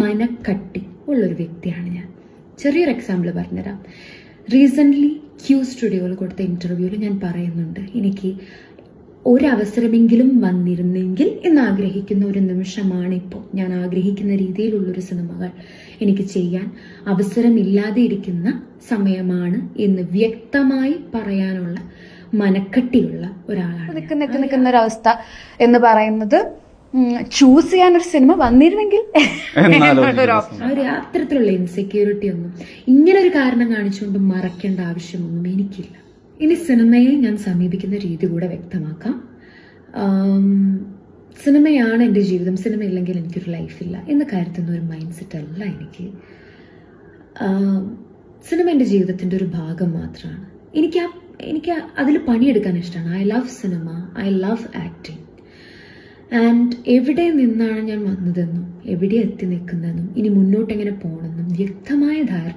മനക്കട്ടി ഉള്ളൊരു വ്യക്തിയാണ് ഞാൻ. ചെറിയൊരു എക്സാമ്പിൾ പറഞ്ഞുതരാം. റീസെൻ്റ്ലി ക്യൂ സ്റ്റുഡിയോയിൽ കൊടുത്ത ഇൻ്റർവ്യൂവിൽ ഞാൻ പറയുന്നുണ്ട്, എനിക്ക് ഒരവസരമെങ്കിലും വന്നിരുന്നെങ്കിൽ എന്നാഗ്രഹിക്കുന്ന ഒരു നിമിഷമാണ് ഇപ്പോൾ. ഞാൻ ആഗ്രഹിക്കുന്ന രീതിയിലുള്ളൊരു സിനിമകൾ എനിക്ക് ചെയ്യാൻ അവസരമില്ലാതെ ഇരിക്കുന്ന സമയമാണ് എന്ന് വ്യക്തമായി പറയാനുള്ള മനക്കട്ടിയുള്ള ഒരാളാണ്. നിൽക്കുന്ന ഒരു അവസ്ഥ എന്ന് പറയുന്നത് ചൂസ് ചെയ്യാൻ ഒരു സിനിമ വന്നിരുന്നെങ്കിൽ അത്തരത്തിലുള്ള ഇൻസെക്യൂരിറ്റി ഒന്നും ഇങ്ങനെ ഒരു കാരണം കാണിച്ചുകൊണ്ട് മറക്കേണ്ട ആവശ്യമൊന്നും എനിക്കില്ല. ഇനി സിനിമയെ ഞാൻ സമീപിക്കുന്ന രീതി കൂടെ വ്യക്തമാക്കാം. സിനിമയാണ് എൻ്റെ ജീവിതം, സിനിമ ഇല്ലെങ്കിൽ എനിക്കൊരു ലൈഫില്ല എന്ന് കരുതുന്ന ഒരു മൈൻഡ് സെറ്റ് അല്ല എനിക്ക്. സിനിമ എൻ്റെ ജീവിതത്തിൻ്റെ ഒരു ഭാഗം മാത്രമാണ്. എനിക്ക് അതിൽ പണിയെടുക്കാൻ ഇഷ്ടമാണ്. I love cinema, I love acting. And എവിടെ നിന്നാണ് ഞാൻ വന്നതെന്നും എവിടെ എത്തി നിൽക്കുന്നതെന്നും ഇനി മുന്നോട്ട് എങ്ങനെ പോകണമെന്നും വ്യക്തമായ ധാരണ